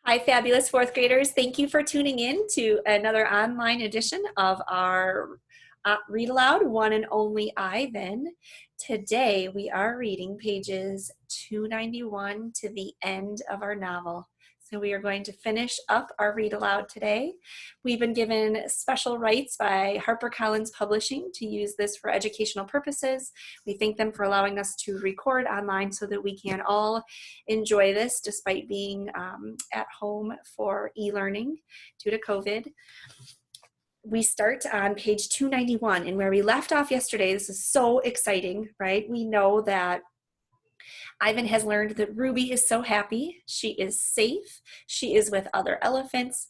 Hi, fabulous fourth graders. Thank you for tuning in to another online edition of our Read Aloud, One and Only Ivan. Today we are reading pages 291 to the end of our novel. So we are going to finish up our read aloud today. We've been given special rights by HarperCollins Publishing to use this for educational purposes. We thank them for allowing us to record online so that we can all enjoy this despite being at home for e-learning due to COVID. We start on page 291, and where we left off yesterday, this is so exciting, right? We know that Ivan has learned that Ruby is so happy. She is safe. She is with other elephants.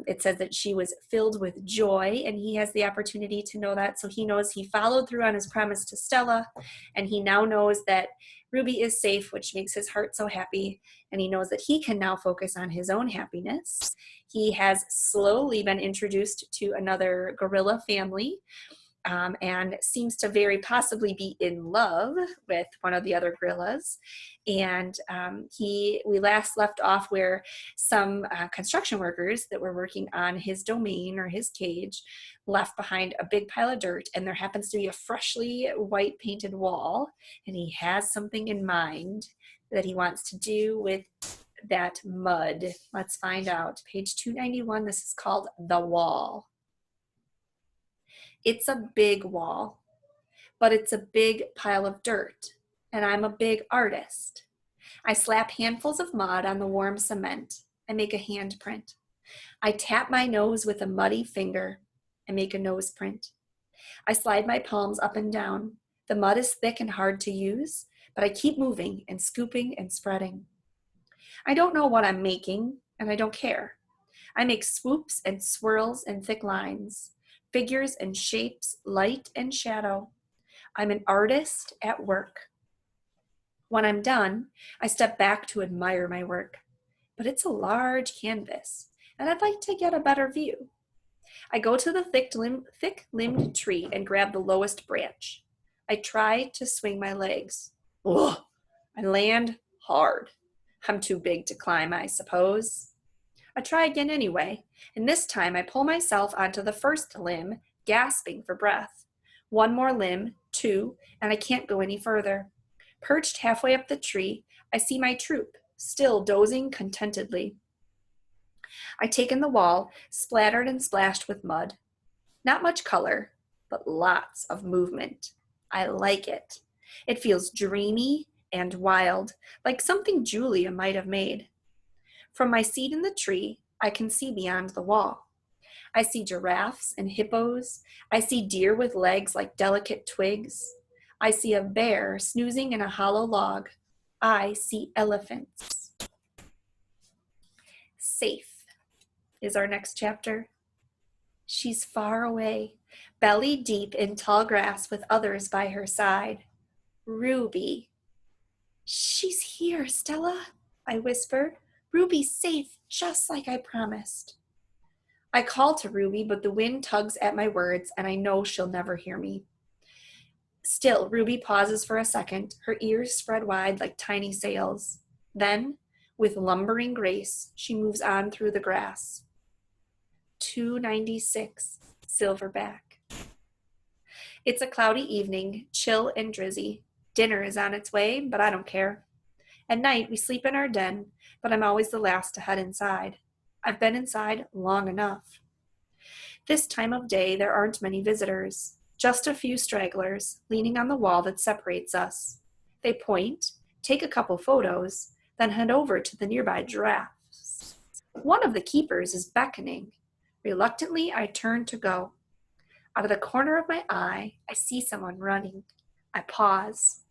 It says that she was filled with joy, and he has the opportunity to know that. So he knows he followed through on his promise to Stella, and he now knows that Ruby is safe, which makes his heart so happy, and he knows that he can now focus on his own happiness. He has slowly been introduced to another gorilla family, and seems to very possibly be in love with one of the other gorillas. And we last left off where some construction workers that were working on his domain or his cage left behind a big pile of dirt, and there happens to be a freshly white painted wall, and he has something in mind that he wants to do with that mud. Let's find out. Page 291, this is called The Wall. It's a big wall, but it's a big pile of dirt, and I'm a big artist. I slap handfuls of mud on the warm cement. I make a handprint. I tap my nose with a muddy finger. I make a nose print. I slide my palms up and down. The mud is thick and hard to use, but I keep moving and scooping and spreading. I don't know what I'm making, and I don't care. I make swoops and swirls and thick lines, figures and shapes, light and shadow. I'm an artist at work. When I'm done, I step back to admire my work, but it's a large canvas, and I'd like to get a better view. I go to the thick-limbed tree and grab the lowest branch. I try to swing my legs. Ugh! I land hard. I'm too big to climb, I suppose. I try again anyway, and this time I pull myself onto the first limb, gasping for breath. One more limb, two, and I can't go any further. Perched halfway up the tree, I see my troop, still dozing contentedly. I take in the wall, splattered and splashed with mud. Not much color, but lots of movement. I like it. It feels dreamy and wild, like something Julia might have made. From my seat in the tree, I can see beyond the wall. I see giraffes and hippos. I see deer with legs like delicate twigs. I see a bear snoozing in a hollow log. I see elephants. Safe is our next chapter. She's far away, belly deep in tall grass with others by her side. Ruby. She's here, Stella, I whisper. Ruby's safe, just like I promised. I call to Ruby, but the wind tugs at my words, and I know she'll never hear me. Still, Ruby pauses for a second, her ears spread wide like tiny sails. Then, with lumbering grace, she moves on through the grass. 296, Silverback. It's a cloudy evening, chill and drizzy. Dinner is on its way, but I don't care. At night, we sleep in our den, but I'm always the last to head inside. I've been inside long enough. This time of day, there aren't many visitors, just a few stragglers leaning on the wall that separates us. They point, take a couple photos, then head over to the nearby giraffes. One of the keepers is beckoning. Reluctantly, I turn to go. Out of the corner of my eye, I see someone running. I pause.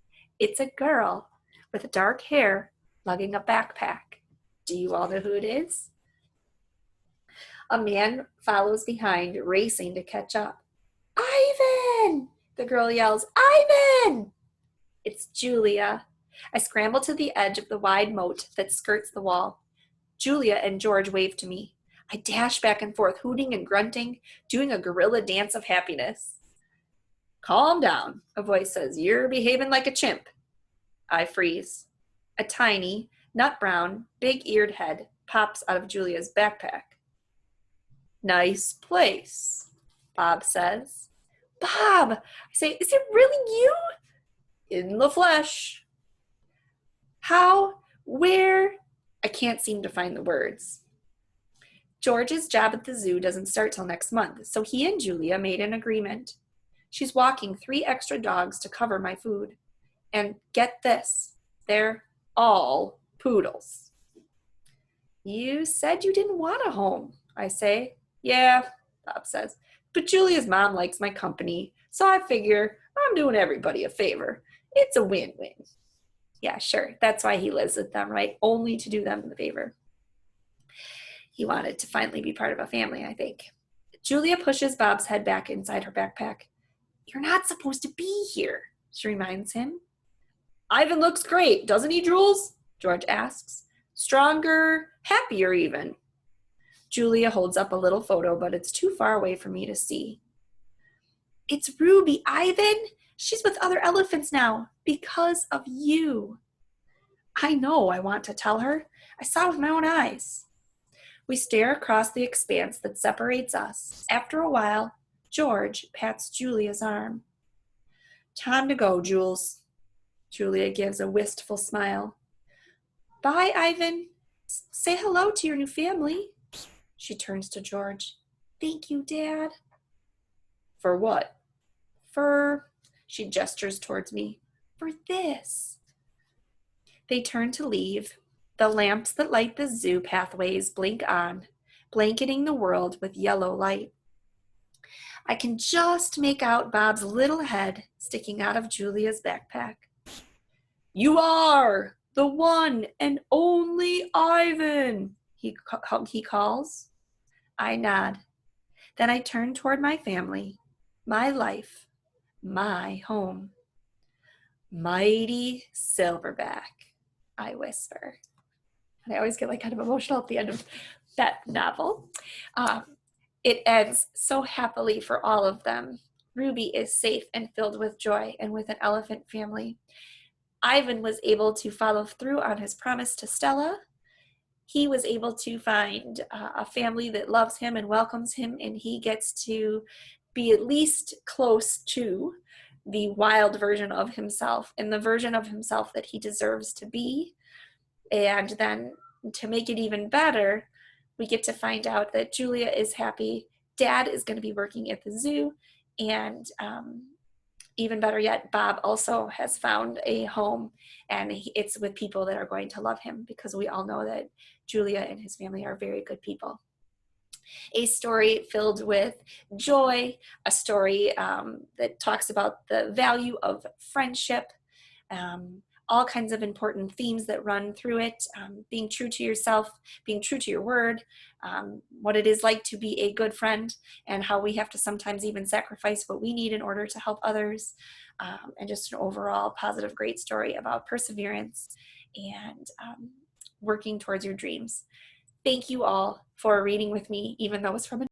It's a girl with dark hair, lugging a backpack. Do you all know who it is? A man follows behind, racing to catch up. Ivan! The girl yells, Ivan! It's Julia. I scramble to the edge of the wide moat that skirts the wall. Julia and George wave to me. I dash back and forth, hooting and grunting, doing a gorilla dance of happiness. Calm down, a voice says. You're behaving like a chimp. I freeze. A tiny, nut brown, big-eared head pops out of Julia's backpack. Nice place, Bob says. Bob, I say, is it really you? In the flesh. How? Where? I can't seem to find the words. George's job at the zoo doesn't start till next month, so he and Julia made an agreement. She's walking 3 extra dogs to cover my food. And get this, they're all poodles. You said you didn't want a home, I say. Yeah, Bob says, but Julia's mom likes my company, so I figure I'm doing everybody a favor. It's a win-win. Yeah, sure, that's why he lives with them, right? Only to do them the favor. He wanted to finally be part of a family, I think. Julia pushes Bob's head back inside her backpack. You're not supposed to be here, she reminds him. Ivan looks great, doesn't he, Jules? George asks. Stronger, happier even. Julia holds up a little photo, but it's too far away for me to see. It's Ruby, Ivan. She's with other elephants now because of you. I know, I want to tell her. I saw it with my own eyes. We stare across the expanse that separates us. After a while, George pats Julia's arm. Time to go, Jules. Julia gives a wistful smile. Bye, Ivan. Say hello to your new family. She turns to George. Thank you, Dad. For what? She gestures towards me. For this. They turn to leave. The lamps that light the zoo pathways blink on, blanketing the world with yellow light. I can just make out Bob's little head sticking out of Julia's backpack. You are the one and only Ivan, he calls. I nod. Then I turn toward my family, my life, my home. Mighty Silverback, I whisper. And I always get kind of emotional at the end of that novel. It ends so happily for all of them. Ruby is safe and filled with joy and with an elephant family. Ivan was able to follow through on his promise to Stella. He was able to find a family that loves him and welcomes him, and he gets to be at least close to the wild version of himself and the version of himself that he deserves to be. And then to make it even better, we get to find out that Julia is happy. Dad is going to be working at the zoo, and even better yet, Bob also has found a home, and it's with people that are going to love him, because we all know that Julia and his family are very good people. A story filled with joy, a story that talks about the value of friendship, all kinds of important themes that run through it, being true to yourself, being true to your word, what it is like to be a good friend, and how we have to sometimes even sacrifice what we need in order to help others, and just an overall positive, great story about perseverance and working towards your dreams. Thank you all for reading with me, even though it's from